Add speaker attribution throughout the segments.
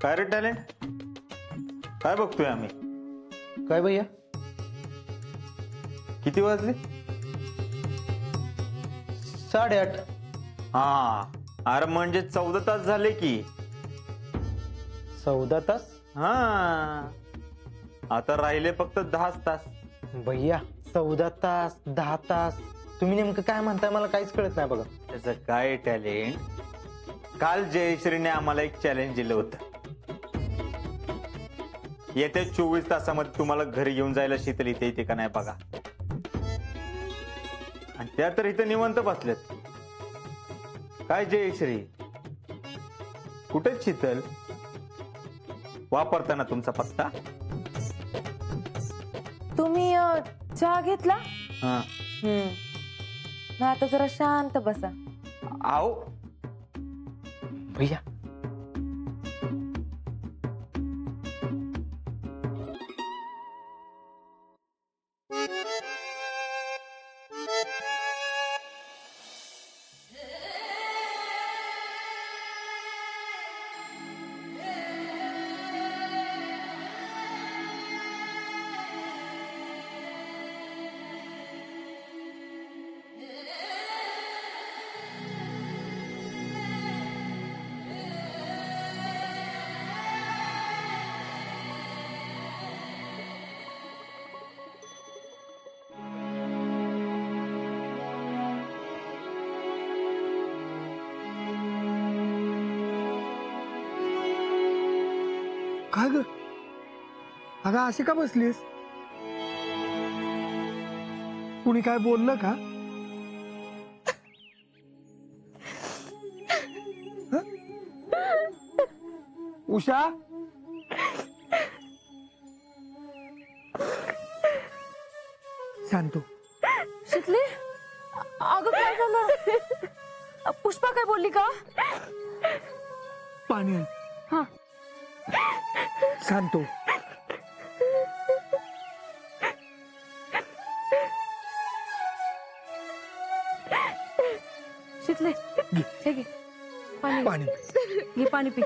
Speaker 1: काय रे टॅलेंट, काय बघतोय आम्ही?
Speaker 2: काय भैया?
Speaker 1: किती वाजले?
Speaker 2: 8:30.
Speaker 1: हा, अरे म्हणजे 14 तास झाले की.
Speaker 2: 14 तास?
Speaker 1: हा, आता राहिले फक्त 10 तास.
Speaker 2: भैया 14 तास 10 तास तुम्ही नेमकं काय म्हणताय मला काहीच कळत नाही बघा.
Speaker 1: त्याचं काय टॅलेंट, काल जयश्रीने आम्हाला एक चॅलेंज दिलं होतं. येत्या 24 तासामध्ये तुम्हाला घरी घेऊन जायला शीतल इथे येते का नाही बघा. आणि त्या तर इथे निवंत बसल्यात. काय जयश्री, कुठे शीतल? वापरताना तुमचा पत्ता.
Speaker 3: तुम्ही चहा घेतला?
Speaker 1: हा,
Speaker 3: मग आता जरा शांत बसा.
Speaker 1: आओ
Speaker 2: भैया
Speaker 4: काय ग, अगं अशी का बसलीस? कुणी काय बोललं का? हं? उषा, शांतो.
Speaker 3: शिकले? अगं काय झालं? पुष्पा काय बोलली का?
Speaker 4: पाणी आण.
Speaker 3: हा.
Speaker 4: शांतो.
Speaker 3: शिकले, हे घे पाणी.
Speaker 4: पाणी
Speaker 3: घे पाणी पी.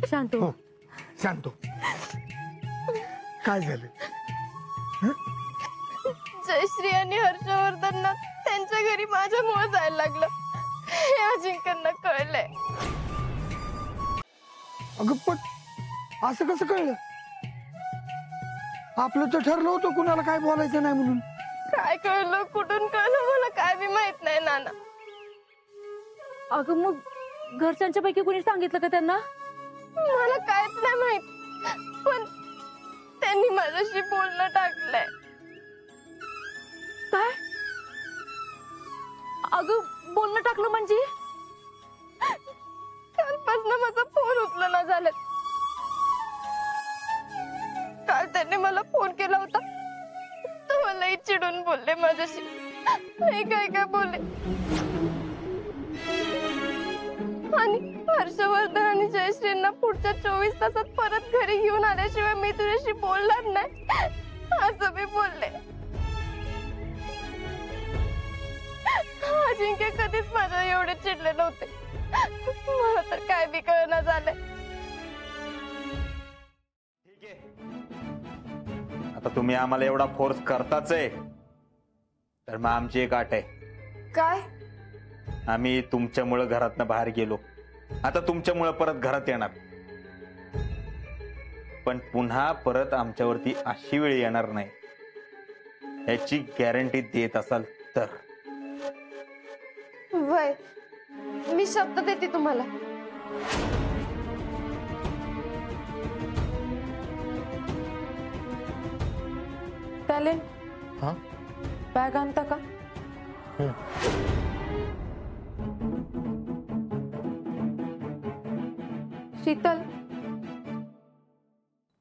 Speaker 3: शांत
Speaker 4: हो, शांतो. काय झालं?
Speaker 5: जयश्री आणि हर्षवर्धनना त्यांच्या घरी माझ्यामुळे जायला लागलं हे अजिंक्यांना कळलंय.
Speaker 4: अगं पण असं कसं कळलं? आपलं तर ठरलं होतं कुणाला काय बोलायचं नाही म्हणून.
Speaker 5: काय कळलं, कुठून कळलं मला काय बी माहित नाही नाना.
Speaker 3: अगं मग घरच्यांच्या पैकी कुणी सांगितलं का त्यांना?
Speaker 5: मला काहीच नाही माहित, पण त्यांनी माझ्याशी बोलणं टाकलंय.
Speaker 3: काय? अगं बोलणं टाकलं म्हणजे?
Speaker 5: कालपासून माझा फोन उचलना झाला. काल त्यांनी मला फोन केला होता तर मलाही चिडून बोलले माझ्याशी. नाही काय काय बोलले. आणि हर्षवर्धन आणि जयश्रींना पुढच्या 24 तासात परत घरी घेऊन आल्याशिवाय मी तुझ्याशी बोलणार नाही असं मी बोलले. अजिंक्य कधीच माझ्या एवढे चिडले नव्हते. मला तर काय बी कळना झालंय.
Speaker 1: ठीक आहे, आता तुम्ही आम्हाला एवढा फोर्स करताच आहे तर मग आमची एक अट आहे.
Speaker 5: काय?
Speaker 1: आम्ही तुमच्यामुळे घरातनं बाहेर गेलो, आता तुमच्यामुळे परत घरात येणार, पण पुन्हा परत आमच्यावरती अशी वेळ येणार नाही याची गॅरंटी देत असाल तर.
Speaker 5: वय, मी शब्द देते तुम्हाला.
Speaker 3: टॅलेंट,
Speaker 2: हा
Speaker 3: बॅग आणता का? शीतल,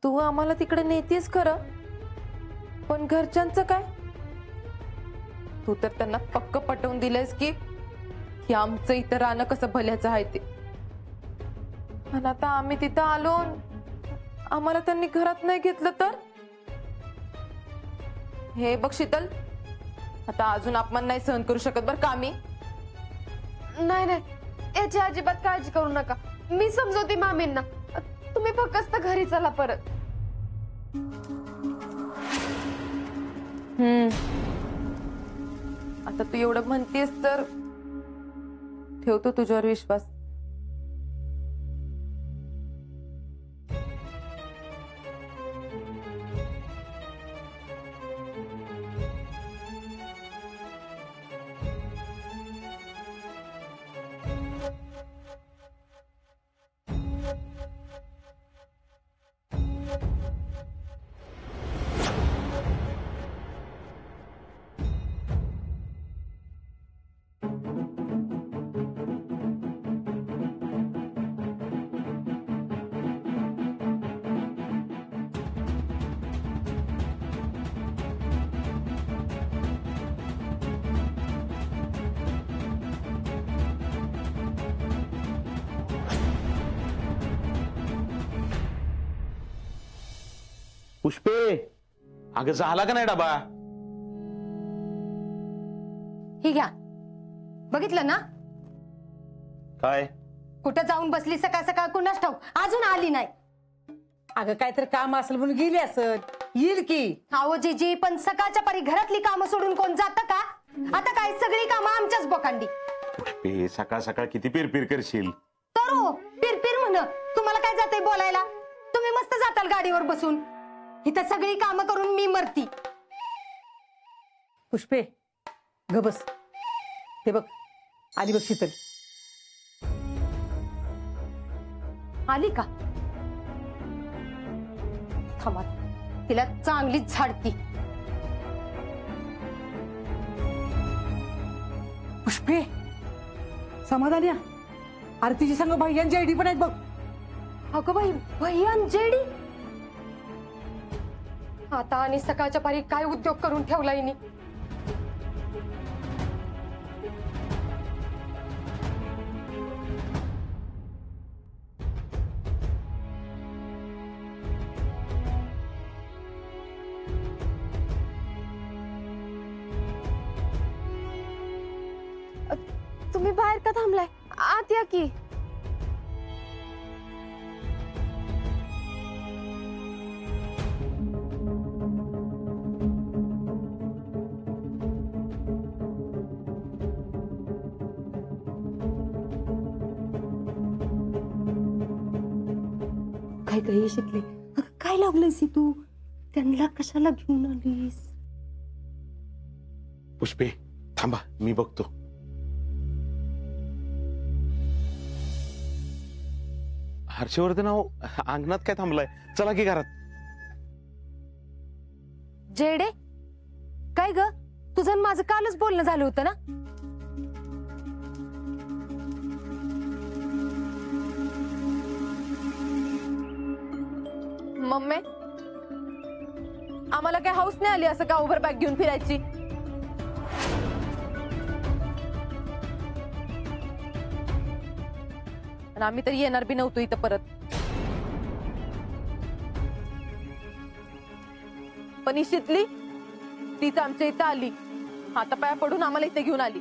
Speaker 3: तू आम्हाला तिकडे नेतेस खरं, पण घरच्यांचं काय? तू तर त्यांना पक्क पटवून दिलंयस की आमचं इथं राहणं कसं भल्याचं आहे ते. पण आता आम्ही तिथं आलो, आम्हाला त्यांनी घरात नाही घेतलं तर? हे बघ शीतल, आता अजून अपमान नाही सहन करू शकत बरं का मी.
Speaker 5: नाही नाही, याची अजिबात काळजी करू नका. मी समजवते मामींना. तुम्ही फक्त घरी चला परत.
Speaker 3: आता तू एवढं म्हणतेस तर ठेवतो तुझ्यावर विश्वास.
Speaker 6: पुष्पे, अगं झाला का नाही डबा?
Speaker 7: ही घ्या. बघितलं ना
Speaker 6: काय
Speaker 7: कुठं जाऊन बसली सकाळ सकाळ, कुणास ठाऊक अजून आली नाही.
Speaker 8: अगं काहीतरी काम असेल म्हणून गेली असत, येईल की.
Speaker 7: अहो जीजी, पण सकाळच्या परी घरातली कामं सोडून कोण जातं का? आता काय सगळी कामं आमच्याच बोकांडी.
Speaker 6: पुष्पे, सकाळ सकाळ किती पिरपिर करशील?
Speaker 7: तर हो, पिरपिर म्हण. तुम्हाला काय जातंय बोलायला? तुम्ही मस्त जाताल गाडीवर बसून. इथं सगळी कामं करून मी मरती.
Speaker 8: पुष्पे ग बस. ते बघ आली बघ शीतल.
Speaker 7: आली का? थांबा, तिला चांगलीच झाडती.
Speaker 8: पुष्पे समाधान या. अरे तिची संग भैयांची आयडी पण आहेत बघ.
Speaker 7: अगं बाई, भैयान जेडी. आता आणि सकाळच्या पारी काय उद्योग करून ठेवला हिने.
Speaker 5: तुम्ही बाहेर का थांबलाय? आत या की.
Speaker 7: काय काही शिकले? काय लागलंयस तू? त्यांना कशाला घेऊन आलीस?
Speaker 6: पुष्पे थांबा, मी बघतो. हर्षवर्धन अंगणात काय थांबलाय? चला की घरात.
Speaker 7: जेडे, काय ग? तुझं आणि माझं कालच बोलणं झालं होतं ना?
Speaker 3: मम्मी, आम्हाला काय हाऊस नाही आली असं का ओव्हर बॅग घेऊन फिरायची? आणि आम्ही तर येणार बी नव्हतो इथं परत. पण ही शितली, तीच आमच्या इथं आली, हातापाया पडून आम्हाला इथे घेऊन आली.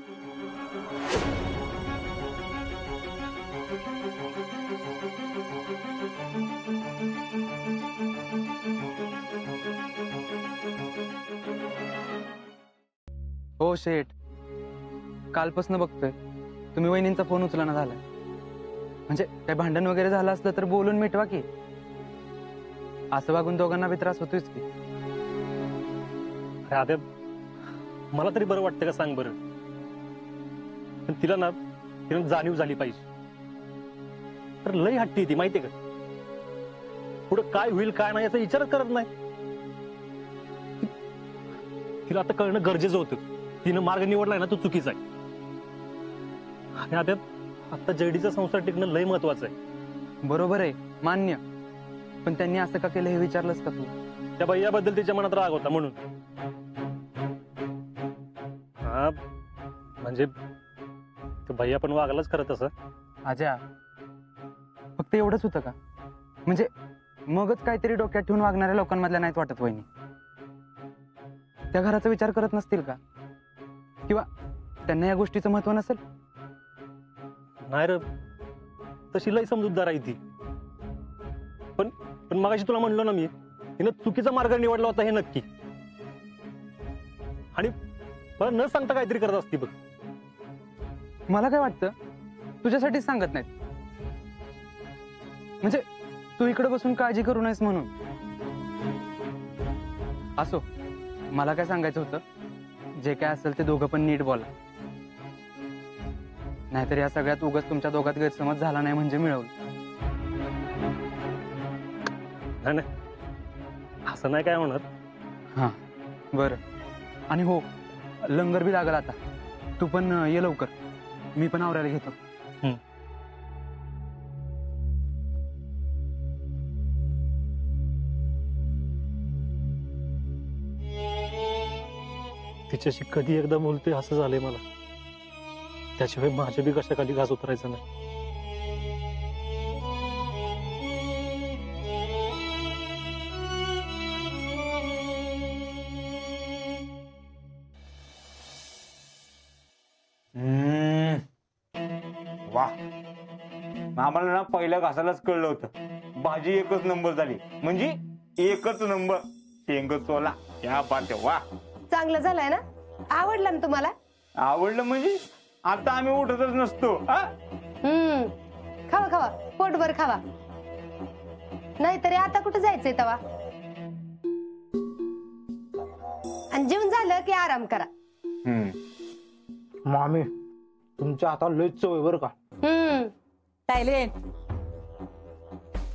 Speaker 9: हो शेठ, कालपासून बघतोय तुम्ही वहिनींचा फोन उचलना झालाय. म्हणजे काय भांडण वगैरे झालं असलं तर बोलून मिटवा की. असं वागून दोघांना बी त्रास होतोच की.
Speaker 10: अरे मला तरी बरं वाटतं का सांग बरं. पण तिला ना जाणीव झाली पाहिजे. तर लई हट्टी ती, माहितीये का? पुढं काय होईल काय नाही याचा विचारच करत नाही. तिला आता कळणं गरजेचं होतं. तिनं मार्ग निवडलाय ना तो चुकीचा आहे. आणि आता जडीचा संसार टिकणं लय महत्वाचं आहे.
Speaker 9: बरोबर आहे, मान्य. पण त्यांनी असं का केलं हे विचारलंस का तू?
Speaker 10: त्या भैयाबद्दल तिच्या मनात राग होता म्हणून. हा म्हणजे भैया पण वागलाच खरं तसं.
Speaker 9: आजा, फक्त एवढंच होतं का? म्हणजे मगच काहीतरी डोक्यात ठेवून वागणाऱ्या लोकांमधल्या नाहीत वाटत वहिनी? त्या घराचा विचार करत नसतील का? किंवा त्यांना या गोष्टीचं महत्व नसेल.
Speaker 10: नाही रे, तशी लय समजूतदार आहे ती. पण पण मगाशी तुला म्हणलो ना मी, तिनं चुकीचा मार्ग निवडला होता हे नक्की. आणि मला न सांगता काहीतरी करत असती बघ.
Speaker 9: मला काय वाटतं तुझ्यासाठीच सांगत नाहीत, म्हणजे तू इकडे बसून काळजी करू नयेस म्हणून. असो, मला काय सांगायचं होतं, जे काय असेल ते दोघं पण नीट बोला, नाहीतर या सगळ्यात उगाच तुमच्या दोघात गैरसमज झाला नाही म्हणजे मिळवलं.
Speaker 10: नाही, असं नाही काय होणार.
Speaker 9: हा बरं. आणि हो, लंगर बी लागला आता, तू पण ये लवकर, मी पण आवरायला घेतो.
Speaker 10: तिच्याशी कधी एकदा बोलते असं झालंय मला. त्याशिवाय माझ्या बी कशाखाली घास उतरायचं नाही.
Speaker 1: वा, आम्हाला ना पहिल्या घासालाच कळलं होतं, भाजी एकच नंबर झाली, म्हणजे एकच नंबर. शेंग चोला, या बात. वा,
Speaker 7: चांगलं झालंय ना? आवडलं ना तुम्हाला?
Speaker 1: आवडलं म्हणजे आता आम्ही उठतच नसतो.
Speaker 7: खावा खावा, पोटभर खावा, नाहीतरी आता कुठं जायचंय तवा. आणि जेवण झालं की आराम करा.
Speaker 2: मामी, तुमच्या हाताला लय चव आहे बरं का.
Speaker 8: सायलेंट.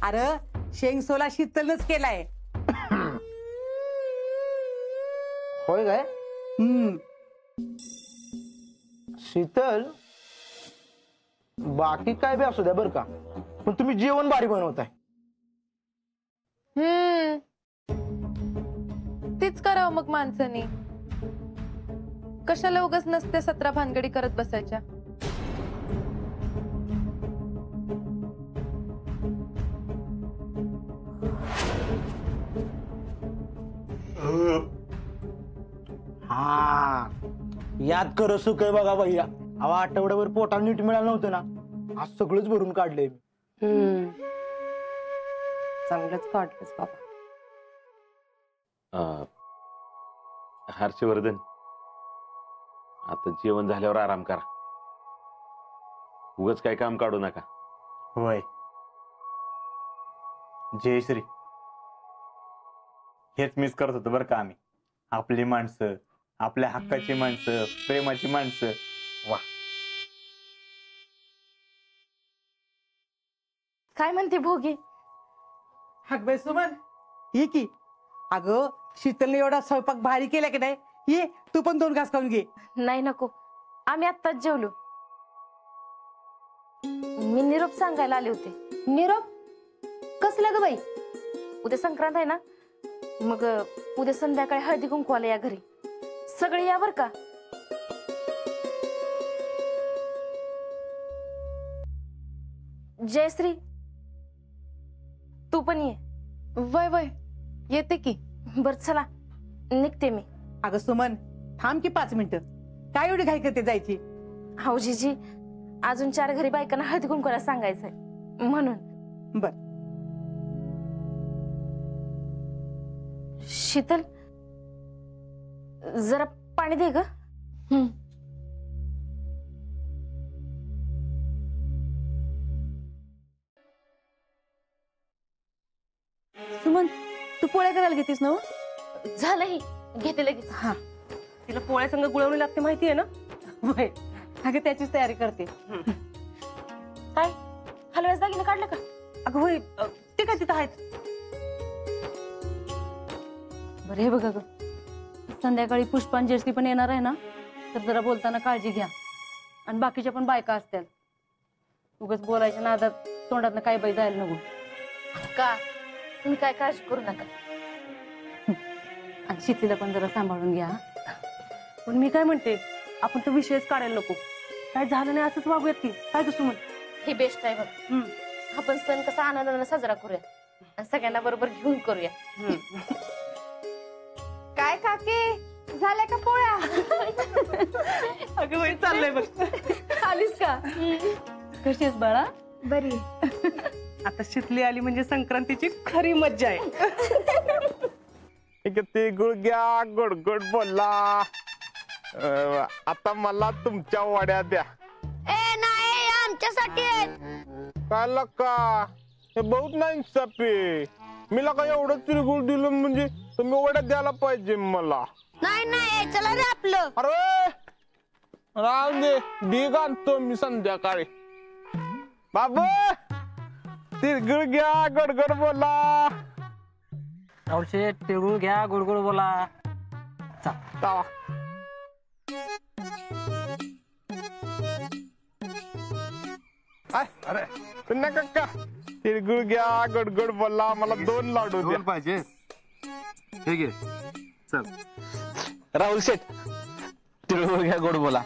Speaker 8: अरे शेंग सोला शीतलच केलाय.
Speaker 2: होय काय? शीतल, बाकी काय बी असू द्या बरं का, पण तुम्ही जेवण भारी बनवताय.
Speaker 3: तीच करावं मग माणसानी. कशाला उगाच नसते 17 भानगडी करत बसायच्या.
Speaker 2: हा, याद कर सुख आहे बघा भैया. अहो, आठवड्यावर पोटाला नीट मिळालं नव्हतं ना, आज सगळंच भरून काढलंय मी.
Speaker 7: चांगलंच काढलंच बाबा.
Speaker 6: हर्षवर्धन, आता जेवण झाल्यावर आराम करा, उगाच काय काम काढू नका.
Speaker 1: होय जयश्री, हेच मिस करत होतो बरं का आम्ही. आपली माणसं, आपल्या हक्काची माणसं, प्रेमाची माणसं. वा,
Speaker 7: काय म्हणते भोगी?
Speaker 8: हाक बाई सुमन, ये की. अगं शीतलने एवढा स्वयंपाक भारी केला की नाही, ये तू पण 2 घास खाऊन घे.
Speaker 5: नाही नको, आम्ही आत्ताच जेवलो. मी निरोप सांगायला आले होते.
Speaker 7: निरोप कसला ग बाई?
Speaker 5: उद्या संक्रांत आहे ना, मग उद्या संध्याकाळी हळदी कुंकवाला या घरी. सगळे या बर का. जयश्री, तू पण ये.
Speaker 3: वय वय, येते की.
Speaker 5: बर चला, निघते मी.
Speaker 8: अगं सुमन, थांब की 5 मिनिटं. काय एवढी घाई करते जायची?
Speaker 5: हाऊ जीजी, अजून 4 घरी बायकांना हळदी कुंकवाला सांगायचंय म्हणून.
Speaker 8: बर.
Speaker 5: शीतल, जरा पाणी दे ग.
Speaker 8: सुमन, तू पोळ्या करायला घेतेस ना?
Speaker 5: झालं ही, घेते लगेच.
Speaker 8: हा,
Speaker 5: तिला पोळ्या संग गुळवणी लागते माहितीये ना?
Speaker 8: वय. अगं त्याचीच तयारी करते.
Speaker 5: काय हलव्याच दागिने काढलं का?
Speaker 8: अगं होय, ते काय तिथं आहेत.
Speaker 11: बरं हे बघा ग, संध्याकाळी पुष्पान जयश्री पण येणार आहे ना, तर जरा बोलताना काळजी घ्या. आणि बाकीच्या पण बायका असतील, उगाच बोलायच्या नादात तोंडातनं काय बाई जायला नको.
Speaker 5: का तुम्ही काय काळजी करू नका.
Speaker 11: आणि शीतलीला पण जरा सांभाळून घ्या.
Speaker 8: पण मी काय म्हणते, आपण तो विषयच काढायला नको. काय झालं नाही असंच वागूयात की काय. कसं म्हण,
Speaker 5: हे बेस्ट आहे बघ. आपण सण कसा आनंदाने साजरा करूया आणि सगळ्यांना बरोबर घेऊन करूया.
Speaker 7: काय काके,
Speaker 5: झाल्या का पोळ्या?
Speaker 8: अगं बाई चाललंय बघ.
Speaker 11: आलीस का? कशी आहेस बाळा?
Speaker 5: बरी.
Speaker 8: आता शितली आली म्हणजे संक्रांतीची खरी मज्जा आहे.
Speaker 6: ते गुळग्या गोड गोड बोलला. आता मला तुमच्या वड्या द्या.
Speaker 5: ए नाही आमच्यासाठी आहेत.
Speaker 6: काय लका हे बहुत नाही इंसाफी. मी लका एवढं तिळगुळ दिलं म्हणजे तुम्ही वड्या द्यायला पाहिजे मला.
Speaker 5: नाही नाही चला रे आपलं.
Speaker 6: अरे राहून दे ढीग आणतो मी संध्याकाळी. बाबू तिळगुळ घ्या गोड गोड बोला.
Speaker 12: राहुल शेठ तिळगुळ घ्या गोड गोड बोला.
Speaker 6: चावा. अरे पुन्हा काका तिळगुळ घ्या गोड गोड बोला. मला 2 लाडू द्या.
Speaker 2: पाहिजे. ठीक आहे चल.
Speaker 6: राहुल शेठ तिळगुळ घ्या गोड बोला.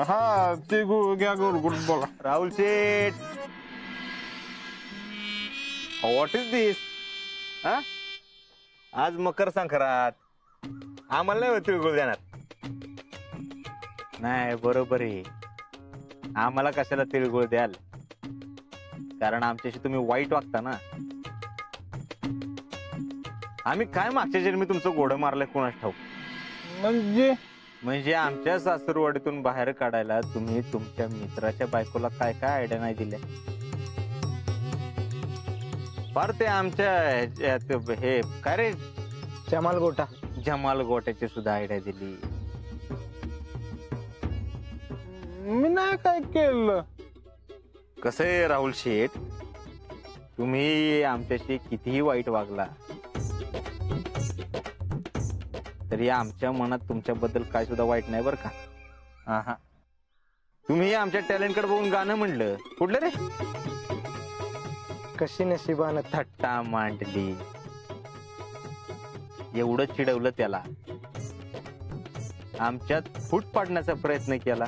Speaker 6: हा तिळगुळ घ्या गोड गोड बोला.
Speaker 1: राहुल शेठ, व्हॉट इज दिस? हा, आज मकर संक्रांत, आम्हाला नाही तिळगुळ देणार? नाही बरोबर आहे, आम्हाला कशाला तिळगुळ द्याल? कारण आमच्याशी तुम्ही वाईट वागता ना. आम्ही काय मागच्या जन्मी तुमचं घोडं मारलंय कोणास ठाऊक. म्हणजे आमच्या सासरवाडीतून बाहेर काढायला तुम्ही तुमच्या मित्राच्या बायकोला काय काय आयडिया नाही दिल्या. फार ते आमच्या हे काय रे जमाल गोट्याची सुद्धा आयडिया दिली.
Speaker 6: मी नाही काय केलं.
Speaker 1: कसं आहे राहुल शेठ, तुम्ही आमच्याशी कितीही वाईट वागला तरी आमच्या मनात तुमच्याबद्दल काय सुद्धा वाईट नाही बरं का. हा, तुम्ही आमच्या टॅलेंटकडे बघून गाणं म्हणलं. कुठलं रे?
Speaker 2: कशी नशिबानं
Speaker 1: थट्टा मांडली. एवढं चिडवलं त्याला, आमच्यात फूट पाडण्याचा प्रयत्न केला.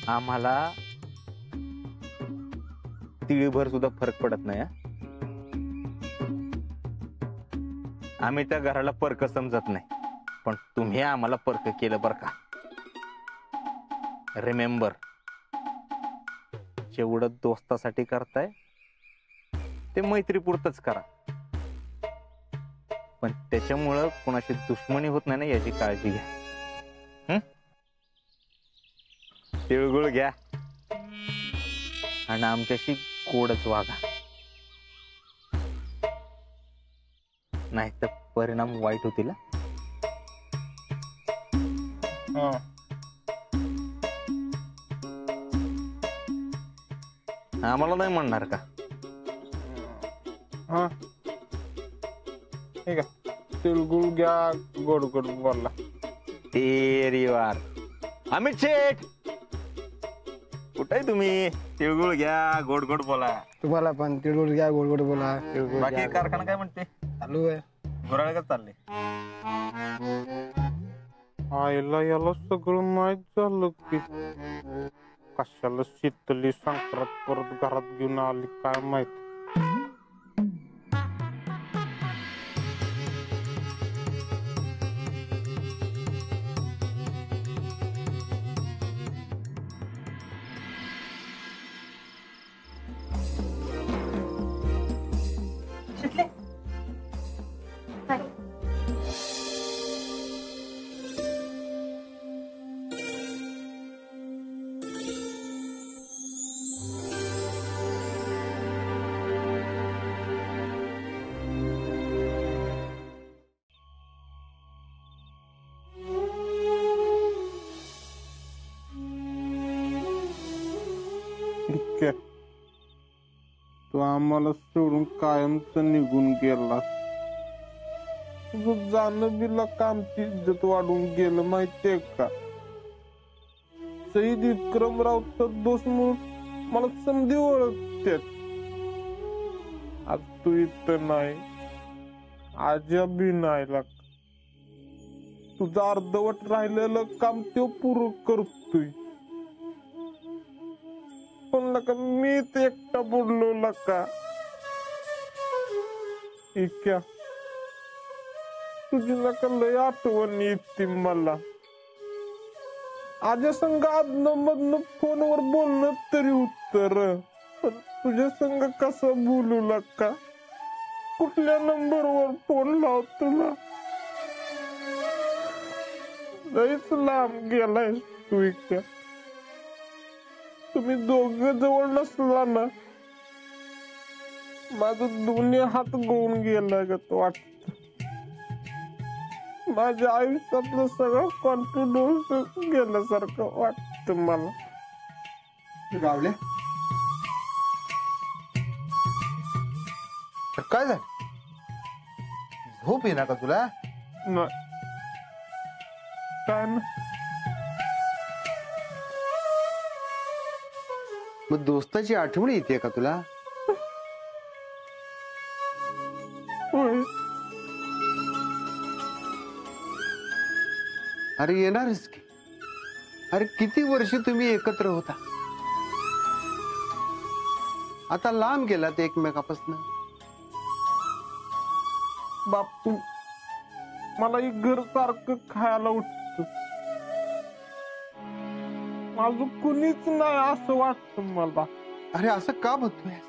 Speaker 1: आम्हाला तिळभर सुद्धा फरक पडत नाही. आम्ही त्या घराला परक समजत नाही, पण तुम्ही आम्हाला परक केलं बर का. रिमेंबर, जेवढं दोस्तासाठी करताय ते मैत्रीपुरतच करा, पण त्याच्यामुळं कोणाशी दुश्मनी होत नाही ना याची काळजी घ्या. तिळगुळ घ्या आणि आमच्याशी गोडच वागा, नाही तर परिणाम वाईट होतील. आम्हाला नाही म्हणणार का?
Speaker 6: हा ठीक आहे, तिळगुळ घ्या गोड गोड बोला.
Speaker 1: वार अमित शेठ, कुठे तुम्ही? तिळगुळ घ्या गोड गोड बोला.
Speaker 4: तुम्हाला पण तिळगुळ घ्या गोड गोड बोला.
Speaker 1: बाकी कारखाना काय म्हणते?
Speaker 4: चालू आहे.
Speaker 1: गुराळ का चालले?
Speaker 6: आईला याला सगळं माहित झालं की कशाला शीतली संक्रांत परत घरात घेऊन आली काय माहित. तू आम्हाला सोडून कायमच निघून गेला. तुझं जाणं बिला का आमची इज्जत वाढून गेलं माहितीये का? शहीद विक्रमरावचा दोस्त म्हणून मला संधी ओळखतात. आज तू इथं नाही, आज्या बी नाही लाग. तुझं अर्धवट राहिलेलं काम तो पूर्ण करतोय. पण लका मीच एकटा बुडलो लका. इक्या तुझी नका लय आठवण येते मला. आज्या संग आदन मधन फोनवर बोलणं तरी उत्तर, पण तुझ्या संग कसं बोलू लका? कुठल्या नंबरवर फोन लाव तुला? लयच लांब गेलाय तू इतक्या. तुम्ही दोघं जवळ नसला ना माझं दोन्ही हात गळून गेलाय ग तो वाटत. माझ्या आयुष्यातलं सगळं कॉन्फिडन्स गेल्यासारखं वाटत मला.
Speaker 13: रावल्या काय झालं? झोप येणार का तुला?
Speaker 6: नाही काय ना.
Speaker 13: मग दोस्ताची आठवण येते का तुला? अरे येणारच की. अरे किती वर्ष तुम्ही एकत्र होता, आता लांब गेलात एकमेकापासून.
Speaker 6: बापू मला एक घर सारखं खायला उठत. माझं कुणीच नाही असं वाटत मला.
Speaker 13: अरे असं का म्हणतोय?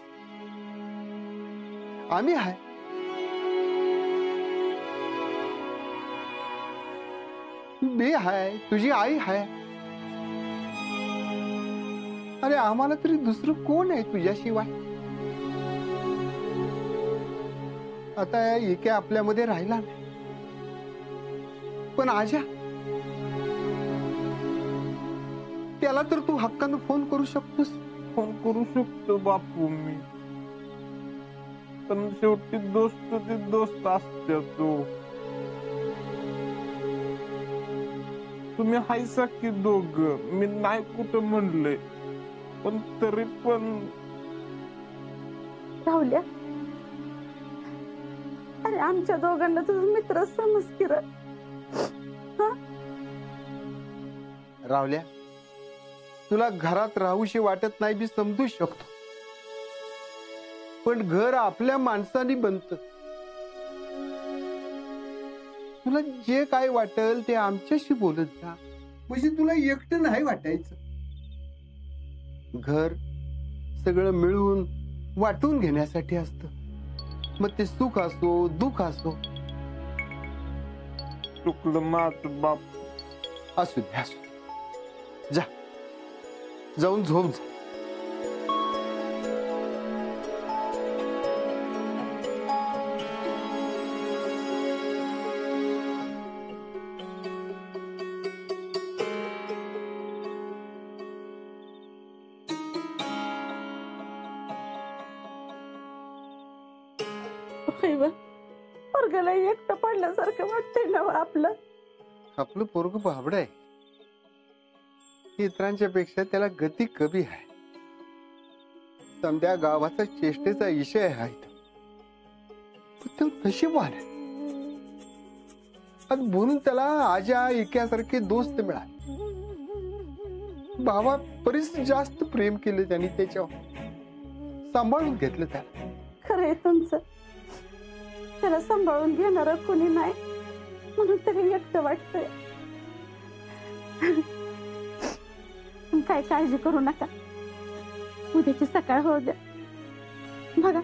Speaker 13: आम्ही आहे. बे हाय, तुझी आई हाय. अरे आम्हाला तरी दुसरं कोण आहे तुझ्याशिवाय? आता एके आपल्यामध्ये राहिला नाही, पण आजा त्याला तर तू हक्कानं फोन करू शकतोस.
Speaker 6: फोन करू शकतो बापू मी, पण शेवटी दोस्त ते दोस्त असते. तुम्ही हायसा की दोघ, मी नाही कुठं म्हणले, पण तरी पण.
Speaker 14: राहुल्या, अरे आमच्या दोघांना तुझा मित्र समज की रे.
Speaker 13: रावल्या, तुला घरात राहूशी वाटत नाही, मी समजू शकतो, पण घर आपल्या माणसाने बनत. तुला जे काय वाटेल ते आमच्याशी बोलत जा, म्हणजे तुला एकटं नाही वाटायचं. घर सगळं मिळून वाटून घेण्यासाठी असतं, मग ते सुख असो दुःख असो.
Speaker 6: चुकलं माझं बाप.
Speaker 13: असू दे असू दे, जा जाऊन झोप जा.
Speaker 14: पोरगला एकटं पडल्यासारखं वाटतंय ना आपलं.
Speaker 13: आपलं पोरग बाबड आहे, इतरांच्या पेक्षा त्याला गती कमी आहे. समध्या गावाचा चेष्टेचा विषय आहे. तो नशीबवान आहे, आणि म्हणून त्याला आजा एकासारखे दोस्त मिळाले. बाबा बरीच जास्त प्रेम केले त्यांनी त्याच्यावर, सांभाळून घेतलं त्याला.
Speaker 14: खरंय तुमचं, त्याला सांभाळून घेणार कोणी नाही म्हणून तरी एकटं वाटतंय. काय काळजी करू नका, उद्याची सकाळ होऊ द्या, बघा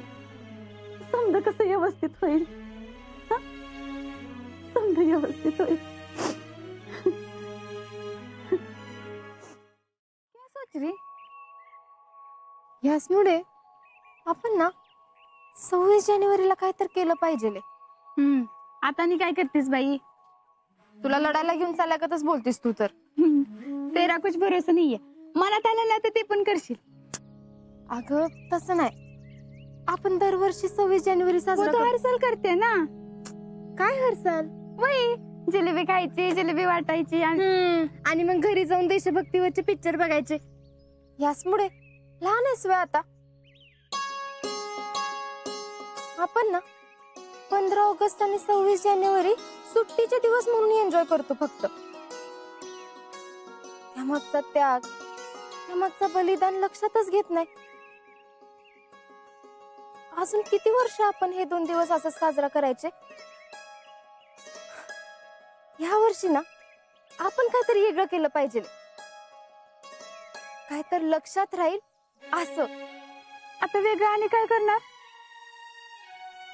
Speaker 14: समजा कसं व्यवस्थित होईल. समजा व्यवस्थित होईल.
Speaker 5: याचमुळे आपण ना 26 जानेवारीला काय तर केलं पाहिजे.
Speaker 15: आता काय करतेस बाई?
Speaker 5: तुला लढायला घेऊन चालल्यागतच बोलतेस तू तर.
Speaker 15: तेरा कुछ भरोसा नाहीये. मला त्याला तर ते पण करशील.
Speaker 5: अगं तसं नाही, आपण दरवर्षी 26 जानेवारी साजरा
Speaker 15: हरसाल करते ना.
Speaker 5: काय हरसाल?
Speaker 15: वही जिलेबी खायची, जिलेबी वाटायची
Speaker 5: आणि मग घरी जाऊन देशभक्तीवरचे पिक्चर बघायचे. याचमुळे लहान आहेस वे आता. आपण ना 15 ऑगस्ट आणि 26 जानेवारी सुट्टीचे दिवस म्हणून एन्जॉय करतो फक्त. त्यामागचा त्याग, त्यामागचा बलिदान लक्षातच घेत नाही. अजून किती वर्ष आपण हे 2 दिवस असं साजरा करायचे? ह्या वर्षी ना आपण काहीतरी वेगळं केलं पाहिजे, काय तर लक्षात राहील असं.
Speaker 15: आता वेगळं आणि काय करणार?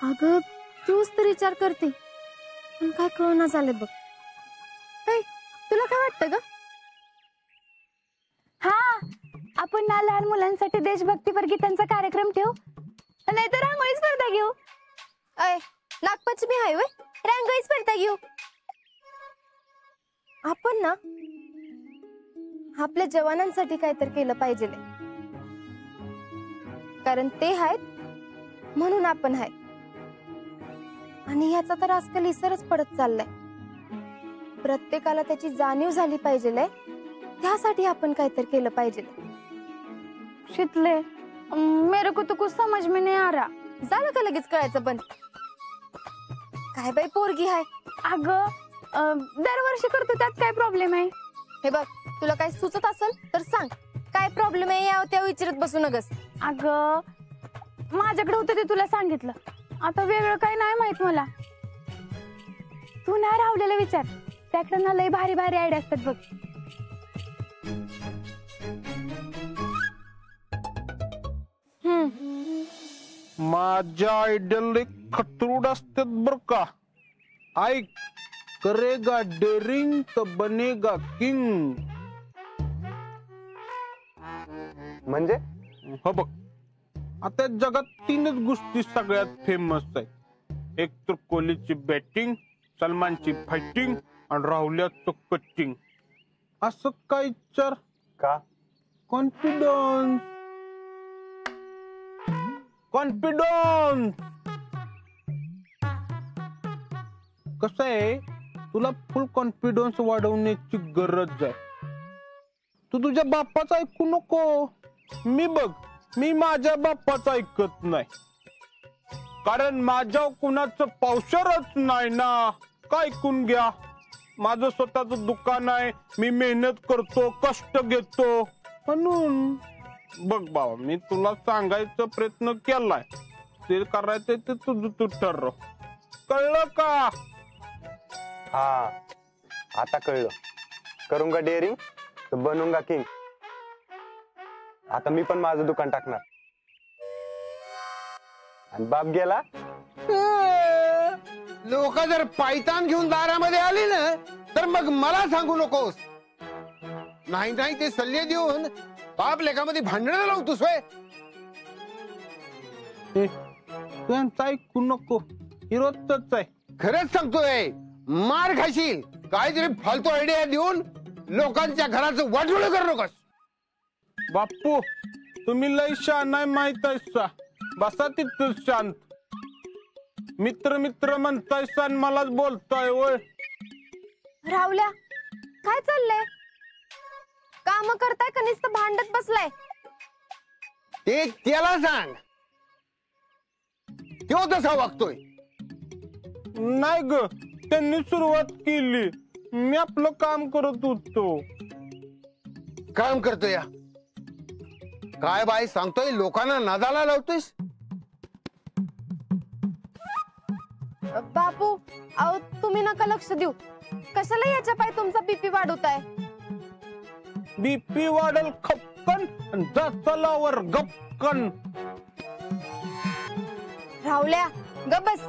Speaker 5: अगं तूच तर विचार करते, पण काय कळना झालं बघ. काय तुला काय वाटतं ग?
Speaker 15: हा, आपण ना लहान मुलांसाठी देशभक्तीपर गीतांचा कार्यक्रम ठेवू, नाहीतर रांगोळी स्पर्धा घेऊ.
Speaker 5: अय नागपंचमी आहे होय, रांगोळी स्पर्धा घेऊ. आपण ना आपल्या जवानांसाठी काहीतरी केलं पाहिजे, कारण ते आहेत म्हणून आपण आहे. आणि ह्याचा तर आजकाल विसरच पडत चाललाय. प्रत्येकाला त्याची जाणीव झाली पाहिजे, त्यासाठी आपण काहीतरी केलं पाहिजे.
Speaker 15: शितले, मेरे को तो कुछ समझ में नहीं आ रहा.
Speaker 5: झालं का लगेच कळायचं पण? काय बाई पोरगी आहे.
Speaker 15: अगं दरवर्षी करतो, त्यात काय प्रॉब्लेम आहे?
Speaker 5: हे बघ, तुला काय सुचत असेल तर सांग, काय प्रॉब्लेम आहे या त्या विचारत बसू नगस.
Speaker 15: अगं माझ्याकडे होतं ते तुला सांगितलं, आता वेगळं काही नाही माहित मला. तू ना राहुलेला विचार, त्याकडे ना लय भारी भारी आयडिया असतात बघ.
Speaker 6: माझ्या आयडियाला खतरूड असतात बर का. ऐक, करेगा डेरिंग तर बनेगा किंग.
Speaker 13: म्हणजे
Speaker 6: हो बघ, आता जगात 3च गोष्टी सगळ्यात फेमस आहेत. एक तर कोहलीची बॅटिंग, सलमानची फायटिंग आणि राहुल्याचं कटिंग. असं काय विचार
Speaker 13: का?
Speaker 6: कॉन्फिडन्स. कॉन्फिडन्स कसं आहे, तुला फुल कॉन्फिडन्स वाढवण्याची गरज आहे. तू तुझ्या बाप्पाचं ऐकू नको. मी माझ्या बाप्पाचं ऐकत नाही, कारण माझ्या कुणाचं पावसाळच नाही ना. काय ऐकून घ्या, माझं स्वतःच दुकान आहे, मी मेहनत करतो, कष्ट घेतो. म्हणून बघ बाबा, मी तुला सांगायचा प्रयत्न केलाय, ते करायचं ते तुझं तू ठरव. कळलं का?
Speaker 13: हा, आता कळलं. करूंगा डेअरिंग तर बनूंगा किंग. आता मी पण माझं दुकान टाकणार. आणि बाप गेला.
Speaker 16: लोक जर पायतान घेऊन दारामध्ये आली ना, तर मग मला सांगू नकोस. नाही नाही, ते सल्ले देऊन बाप लेखामध्ये भांडणं लावतोस होय.
Speaker 6: त्यांचं ऐकू नको, हिरोच आहे.
Speaker 16: खरंच सांगतोय, मार खाशील. काहीतरी फालतू आयडिया देऊन लोकांच्या घराचं वाटोळ करू नकोस.
Speaker 6: बाप्पू, तुम्ही लय शान आहे माहित आहे. बसा तिथं शांत. मित्र मित्र म्हणताय आणि मलाच बोलताय होय.
Speaker 5: राहुल्या, काय चाललंय? काम करताय का नुसतं भांडत बसलाय?
Speaker 16: ते त्याला सांग, तो तसा वागतोय.
Speaker 6: नाही ग, त्यांनी सुरुवात केली, मी आपलं काम करत होतो.
Speaker 16: काम करतोय या काय बाई सांगतोय, लोकांना नादाला लावतोयस.
Speaker 5: बापू, अहो तुम्ही नका लक्ष देऊ. कशाला याच्या पाय तुमचा बीपी वाढवताय?
Speaker 6: बीपी वाढल खपकन, जाचलावर गपकन.
Speaker 5: राहुल्या, ग बस.